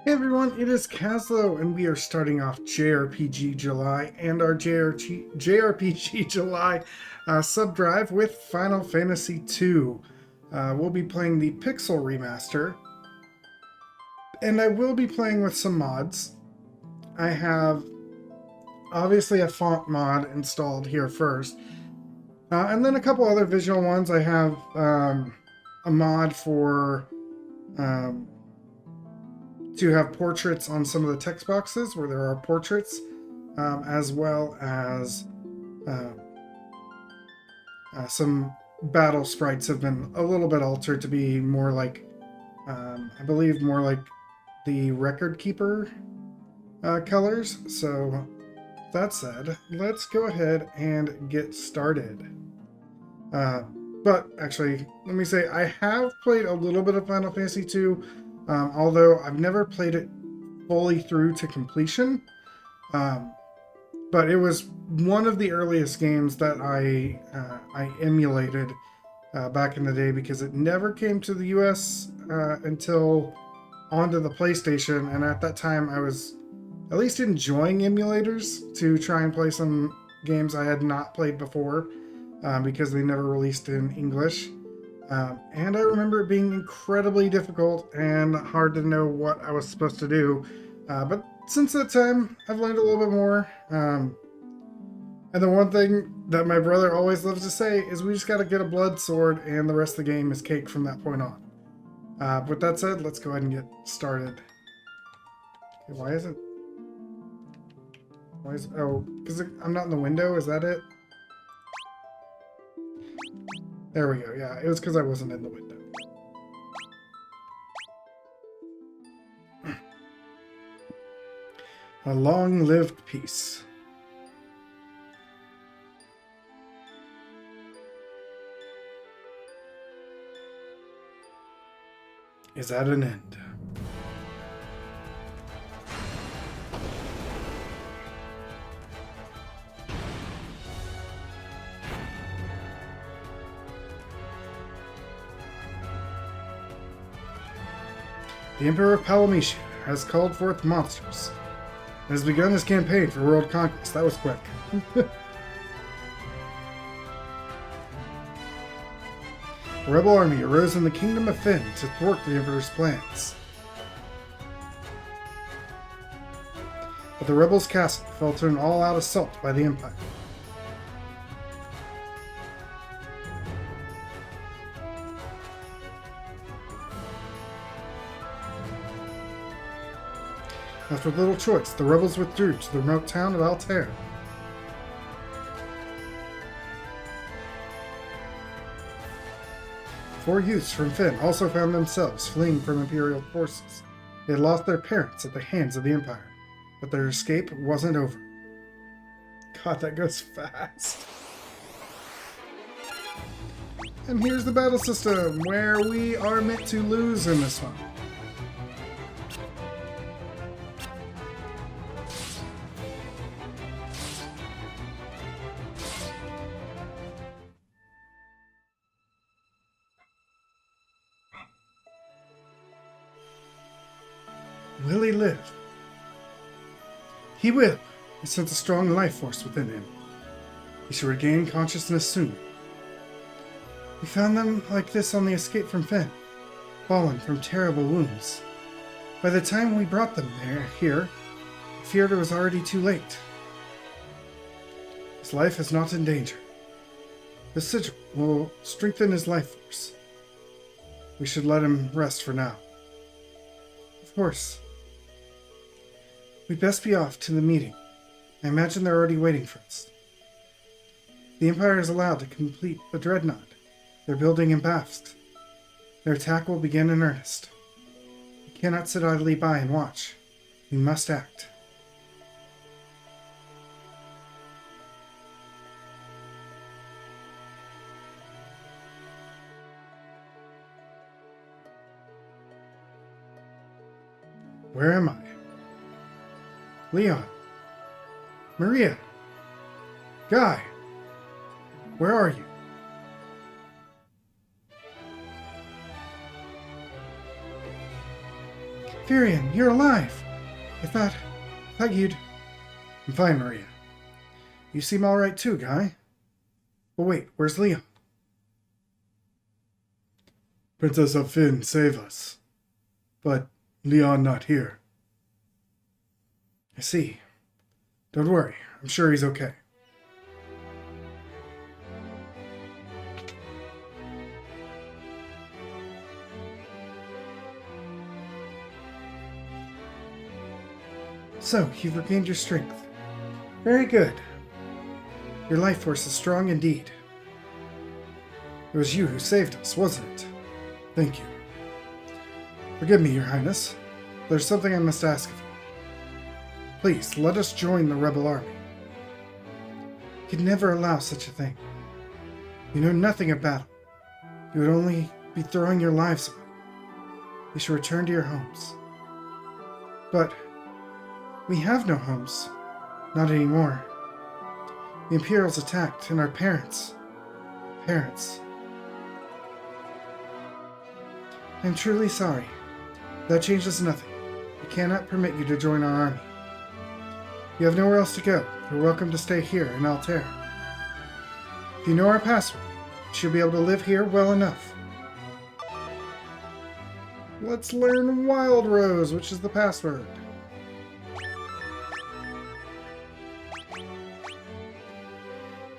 Hey everyone, it is Caslo, and we are starting off JRPG July and our JRPG July sub-drive with Final Fantasy II. We'll be playing the Pixel Remaster, and I will be playing with some mods. I have obviously a font mod installed here first, and then a couple other visual ones. I have a mod for to have portraits on some of the text boxes where there are portraits, as well as uh, some battle sprites have been a little bit altered to be more like, I believe, more like the record keeper colors. So that said, let's go ahead and get started. But actually, let me say I have played a little bit of Final Fantasy II, although I've never played it fully through to completion. But it was one of the earliest games that I emulated back in the day because it never came to the US until onto the PlayStation, and at that time I was at least enjoying emulators to try and play some games I had not played before because they never released in English. And I remember it being incredibly difficult and hard to know what I was supposed to do. But since that time, I've learned a little bit more. And the one thing that my brother always loves to say is we just got to get a blood sword and the rest of the game is cake from that point on. With that said, let's go ahead and get started. Okay, oh, because I'm not in the window, is that it? There we go, yeah, it was because I wasn't in the window. A long-lived peace. Is at an end. The Emperor of Palamecian has called forth monsters and has begun his campaign for world conquest. That was quick. A rebel army arose in the kingdom of Fynn to thwart the Emperor's plans. But the rebels' castle fell to an all-out assault by the Empire. After little choice, the rebels withdrew to the remote town of Altair. Four youths from Fynn also found themselves fleeing from Imperial forces. They had lost their parents at the hands of the Empire, but their escape wasn't over. God, that goes fast. And here's the battle system, where we are meant to lose in this one. Will he live? He will. He sense a strong life force within him. He should regain consciousness soon. We found them like this on the escape from Fynn, fallen from terrible wounds. By the time we brought them here, I feared it was already too late. His life is not in danger. The sigil will strengthen his life force. We should let him rest for now. Of course. We'd best be off to the meeting. I imagine they're already waiting for us. The Empire is allowed to complete the Dreadnought they're building in Bafsk. Their attack will begin in earnest. We cannot sit idly by and watch. We must act. Where am I? Leon. Maria. Guy. Where are you? Firion, you're alive! I thought you'd... I'm fine, Maria. You seem alright too, Guy. But wait, where's Leon? Princess of Fynn, save us. But Leon not here. I see. Don't worry, I'm sure he's okay. So, you've regained your strength. Very good. Your life force is strong indeed. It was you who saved us, wasn't it? Thank you. Forgive me, Your Highness. There's something I must ask of you. Please, let us join the rebel army. You'd never allow such a thing. You know nothing of battle. You would only be throwing your lives away. You should return to your homes. But we have no homes. Not anymore. The Imperials attacked, and our parents... I'm truly sorry. That changes nothing. We cannot permit you to join our army. You have nowhere else to go. You're welcome to stay here in Altair. If you know our password, you should be able to live here well enough. Let's learn Wild Rose, which is the password.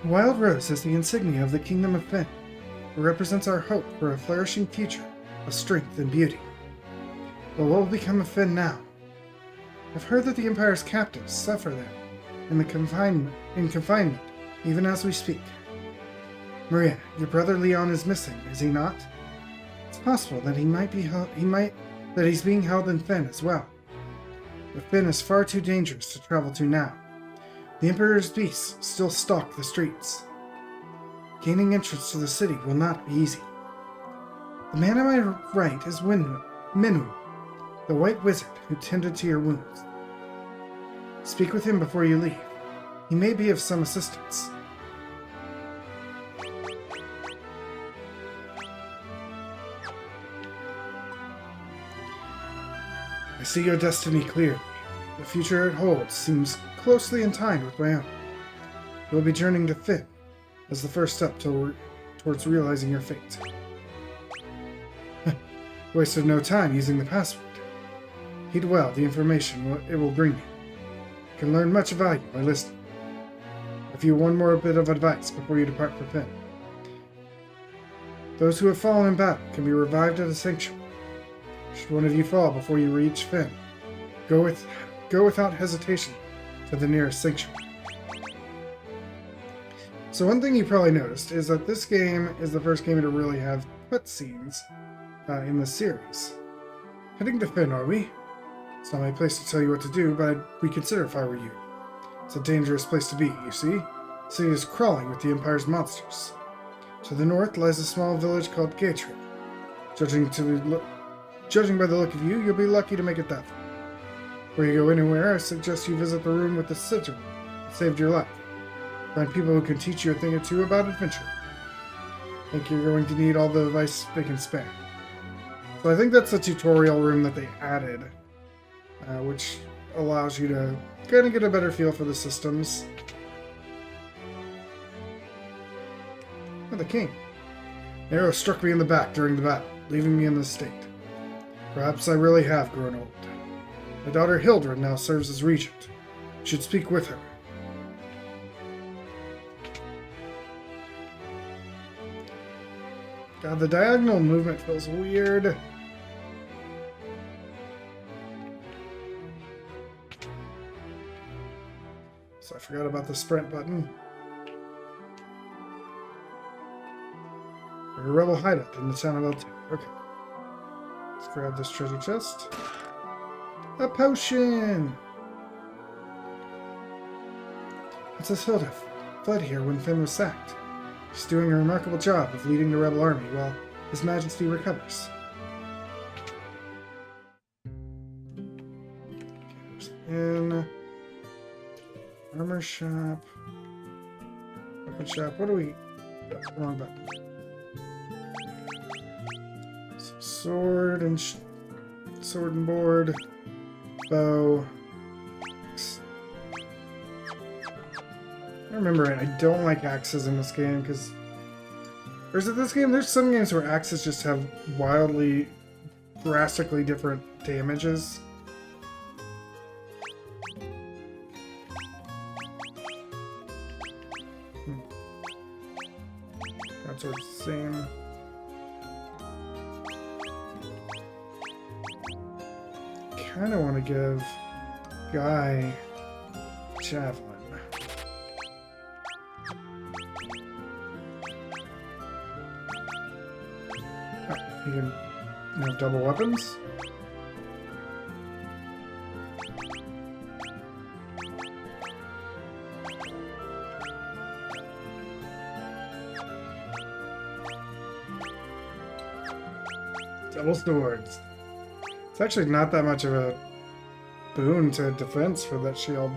Wild Rose is the insignia of the Kingdom of Fynn. It represents our hope for a flourishing future of strength and beauty. But what will become of Fynn now? I've heard that the Empire's captives suffer there in confinement, even as we speak. Maria, your brother Leon is missing, is he not? It's possible that he's being held in Fynn as well. But Fynn is far too dangerous to travel to now. The Emperor's beasts still stalk the streets. Gaining entrance to the city will not be easy. The man on my right is Minwu, the white wizard who tended to your wounds. Speak with him before you leave. He may be of some assistance. I see your destiny clearly. The future it holds seems closely entwined with my own. You will be journeying to Fynn as the first step towards realizing your fate. Wasted no time using the password. Heed well the information it will bring you. You can learn much value by listening. If you one more bit of advice before you depart for Fynn. Those who have fallen in battle can be revived at a sanctuary. Should one of you fall before you reach Fynn, go without hesitation to the nearest sanctuary. So one thing you probably noticed is that this game is the first game to really have cutscenes in the series. Heading to Fynn, are we? It's not my place to tell you what to do, but I'd reconsider if I were you. It's a dangerous place to be, you see? The city is crawling with the Empire's monsters. To the north lies a small village called Gatrin. Judging by the look of you, you'll be lucky to make it that far. Before you go anywhere, I suggest you visit the room with the sigil that saved your life. Find people who can teach you a thing or two about adventure. I think you're going to need all the advice they can spare. So I think that's the tutorial room that they added, which allows you to kind of get a better feel for the systems. Oh, the king. An arrow struck me in the back during the battle, leaving me in this state. Perhaps I really have grown old. My daughter Hilda now serves as regent. You should speak with her. God, the diagonal movement feels weird. So I forgot about the sprint button. A rebel hideout in the town of Altair. Okay. Let's grab this treasure chest. A potion! Princess Hilda fled here when Fynn was sacked. She's doing a remarkable job of leading the rebel army while His Majesty recovers. In armor shop, weapon shop. What do we? Oh, wrong button. So sword and sword and board, bow. I remember it. I don't like axes in this game because... Or is it this game? There's some games where axes just have wildly, drastically different damages. That's sort of the same. Kind of want to give Guy javelin. You can have double weapons. Double swords. It's actually not that much of a boon to defense for that shield.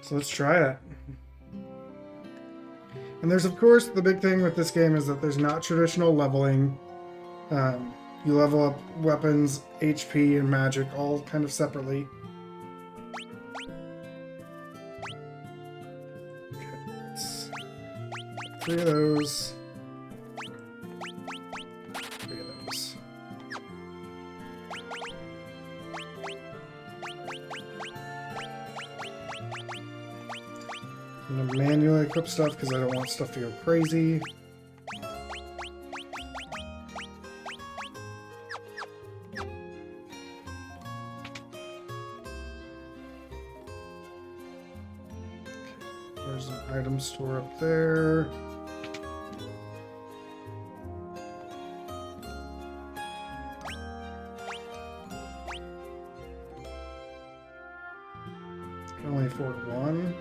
So let's try it. And there's, of course, the big thing with this game is that there's not traditional leveling. You level up weapons, HP, and magic all kind of separately. Okay, let's 3 of those. 3 of those. I'm gonna manually equip stuff because I don't want stuff to go crazy. There's an item store up there. I can only afford one.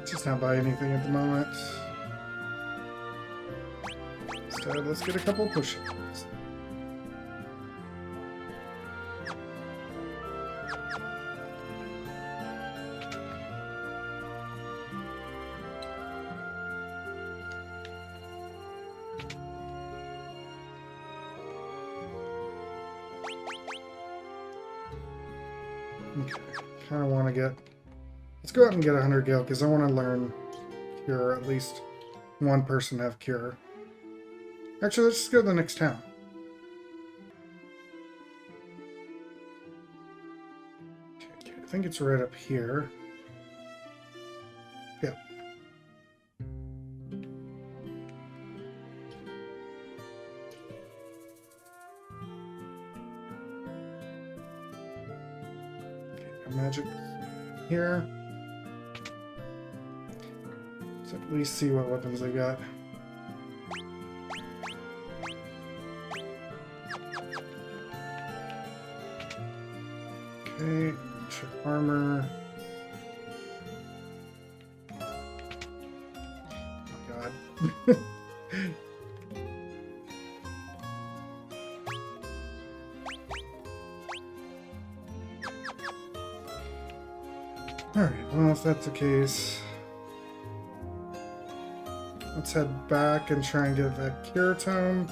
Just not buy anything at the moment. Instead, let's get a couple push-ups. Okay, kind of want to get... Let's go out and get 100 gil, because I want to learn Cure, at least one person have Cure. Actually, let's just go to the next town. Okay, I think it's right up here. Yeah. Okay, magic here. Let's at least see what weapons they got. Okay, check armor. Oh god. Alright, well, if that's the case, let's head back and try and get that Cure Tome.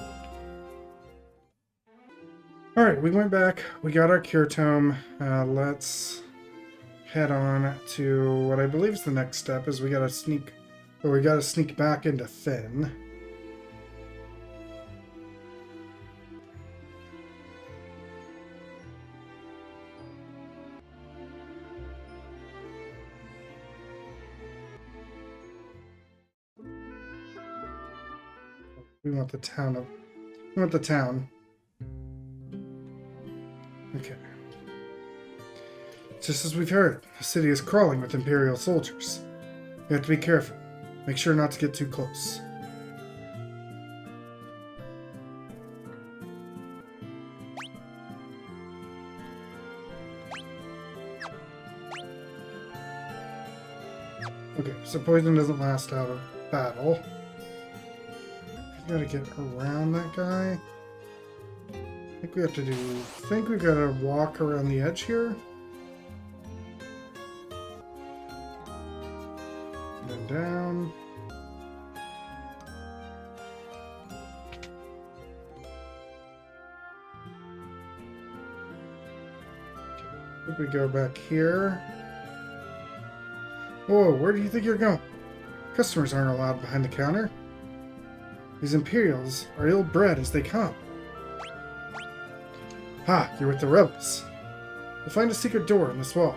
Alright, we went back, we got our Cure Tome. Let's head on to what I believe is the next step, is we gotta sneak back into Fynn. We want the town. Okay. Just as we've heard, the city is crawling with Imperial soldiers. We have to be careful. Make sure not to get too close. Okay, so poison doesn't last out of battle. Gotta get around that guy. I think we have to do... I think we gotta walk around the edge here. And then down. I think we go back here. Whoa, where do you think you're going? Customers aren't allowed behind the counter. These Imperials are ill-bred as they come. Ha, you're with the rebels. You'll find a secret door in this wall.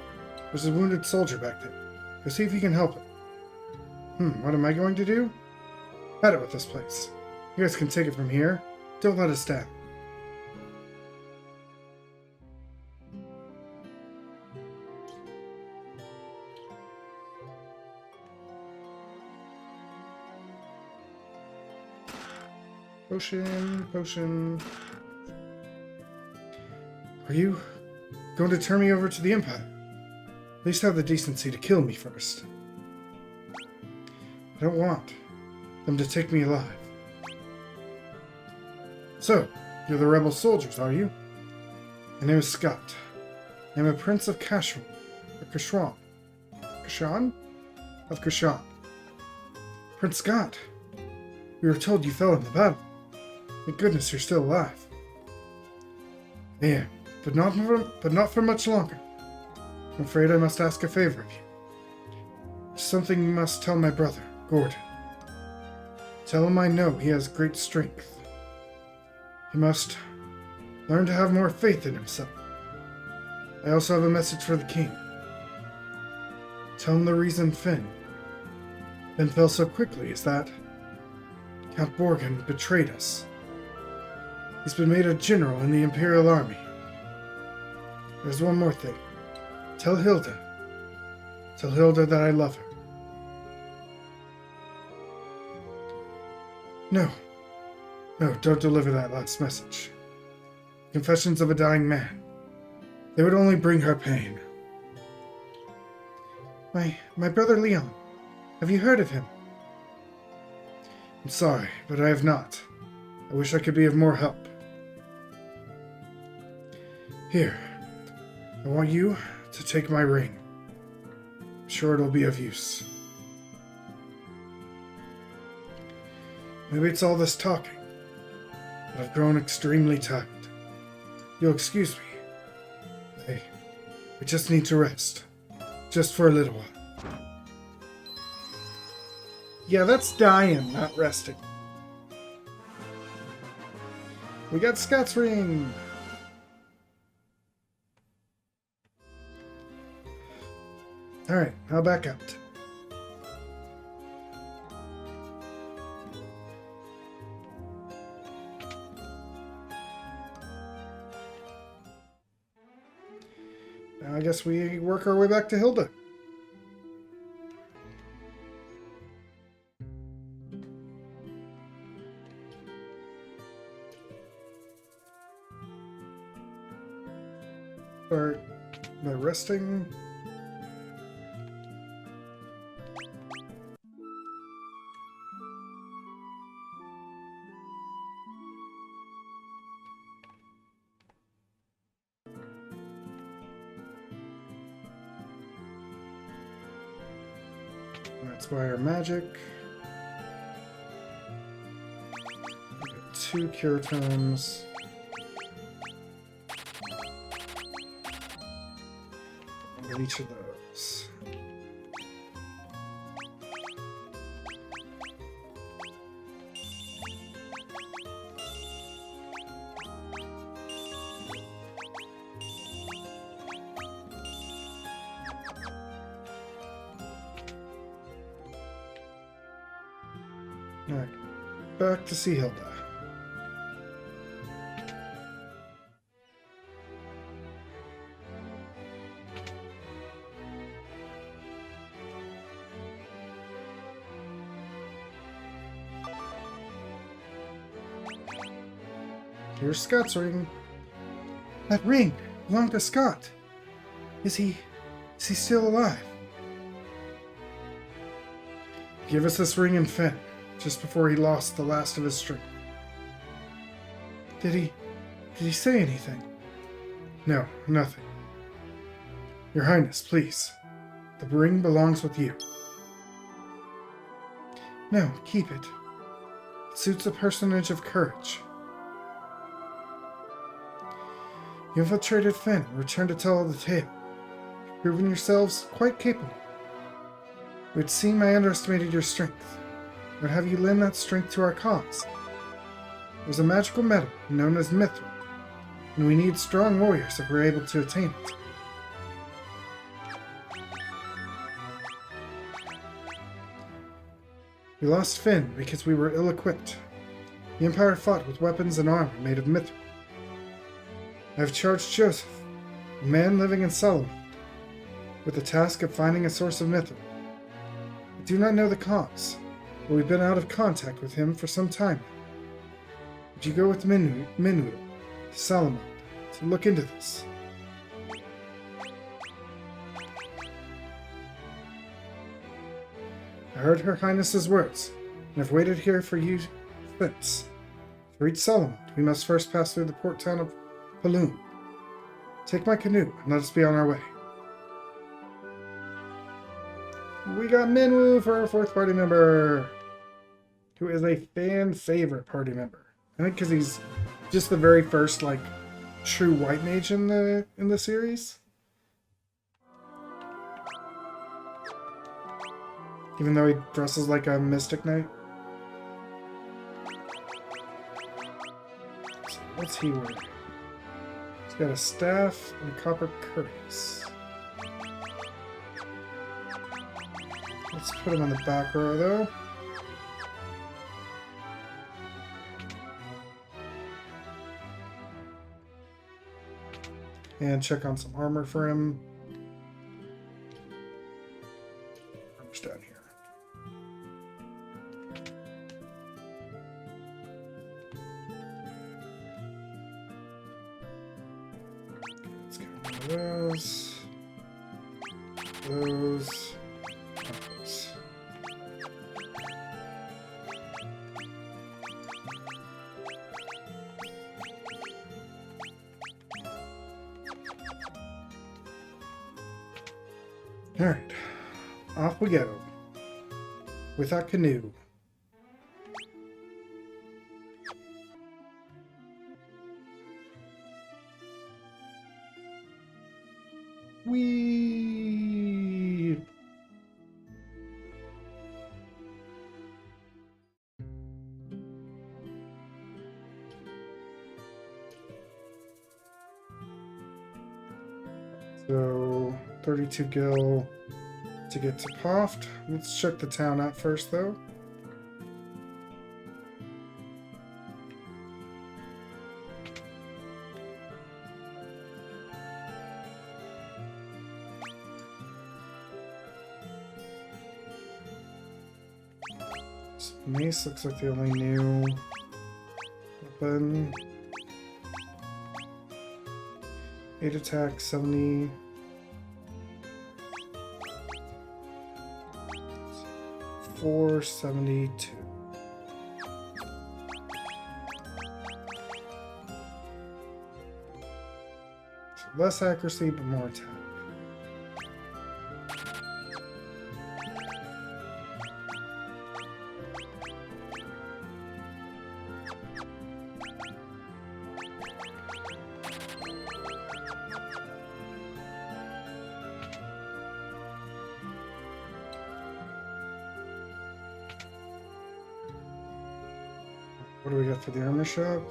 There's a wounded soldier back there. Go see if you can help him. What am I going to do? Had it with this place. You guys can take it from here. Don't let us down. Potion. Are you going to turn me over to the Empire? At least have the decency to kill me first. I don't want them to take me alive. So, you're the rebel soldiers, are you? My name is Scott. I'm a prince of Kashan. Kashan? Of Kashan. Prince Scott. We were told you fell in the battle. Thank goodness you're still alive. Yeah, but not for much longer. I'm afraid I must ask a favor of you. There's something you must tell my brother, Gordon. Tell him I know he has great strength. He must learn to have more faith in himself. I also have a message for the king. Tell him the reason Fynn fell so quickly is that Count Borgen betrayed us. He's been made a general in the Imperial Army. There's one more thing. Tell Hilda that I love her. No, don't deliver that last message. Confessions of a dying man. They would only bring her pain. My brother Leon. Have you heard of him? I'm sorry, but I have not. I wish I could be of more help. Here, I want you to take my ring. I'm sure it'll be of use. Maybe it's all this talking, but I've grown extremely tired. You'll excuse me. We just need to rest. Just for a little while. Yeah, that's dying, not resting. We got Scott's ring. Alright, now back out. Now I guess we work our way back to Hilda. Start by resting. That's by our magic. 2 cure tomes. Each of those. Alright, back to see Hilda. Here's Scott's ring. That ring belonged to Scott. Is he still alive? Give us this ring and Fynn, just before he lost the last of his strength. Did he say anything? No, nothing. Your Highness, please. The ring belongs with you. No, keep it. It suits a personage of courage. You infiltrated Fynn and returned to tell the tale. proven yourselves quite capable. It would seem I underestimated your strength. I would have you lend that strength to our cause. There's a magical metal known as mithril, and we need strong warriors if we're able to attain it. We lost Fynn because we were ill-equipped. The Empire fought with weapons and armor made of mithril. I have charged Joseph, a man living in Solomon, with the task of finding a source of mithril. I do not know the cause, but we've been out of contact with him for some time now. Would you go with Minwu to Solomon to look into this? I heard Her Highness's words, and have waited here for you since. To reach Solomon, we must first pass through the port town of Palamecian. Take my canoe and let us be on our way. We got Minwu for our 4th party member, who is a fan favorite party member. I think because he's just the very first, like, true white mage in the series. Even though he dresses like a mystic knight. So what's he wearing? He's got a staff and a copper cuirass. Let's put him on the back row, though. And check on some armor for him. Armor's down here. Let's get one of those. Those. Alright, off we go with our canoe. Whee! So 32 gil to get to Poft. Let's check the town out first, though. So mace looks like the only new weapon. 8 attack, 70. 472. So less accuracy, but more attack. What do we got for the armor shop?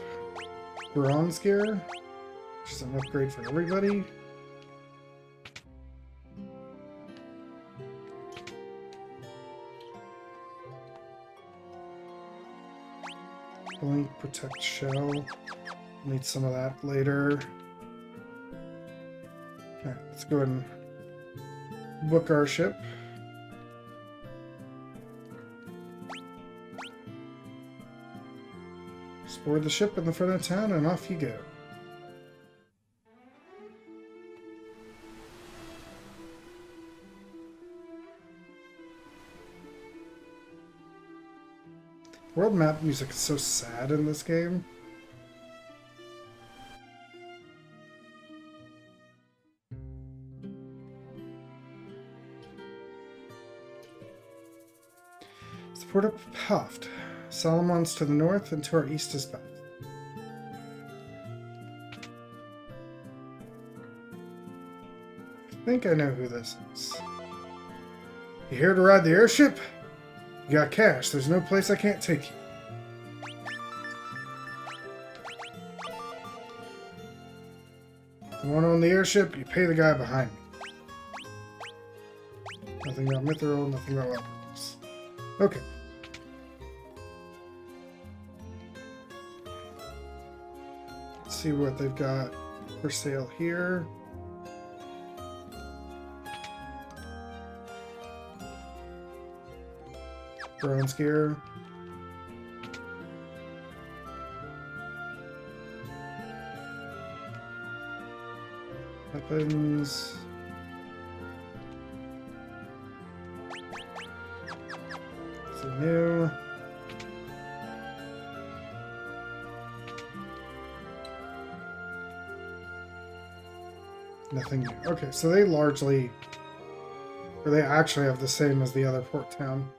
Bronze gear, which is an upgrade for everybody. Blink, protect shell. Need some of that later. Alright, let's go ahead and book our ship. Board the ship in the front of town and off you go. World map music is so sad in this game. It's the port of Poft. Solomon's to the north, and to our east is Beth. think I know who this is. You here to ride the airship? You got cash. There's no place I can't take you. You want on the airship? You pay the guy behind me. Nothing about Mithril, nothing about weapons. Okay. Let's see what they've got for sale here. Bronze gear. Weapons. Something new. Nothing new. Okay, so they largely, or they actually have the same as the other port town.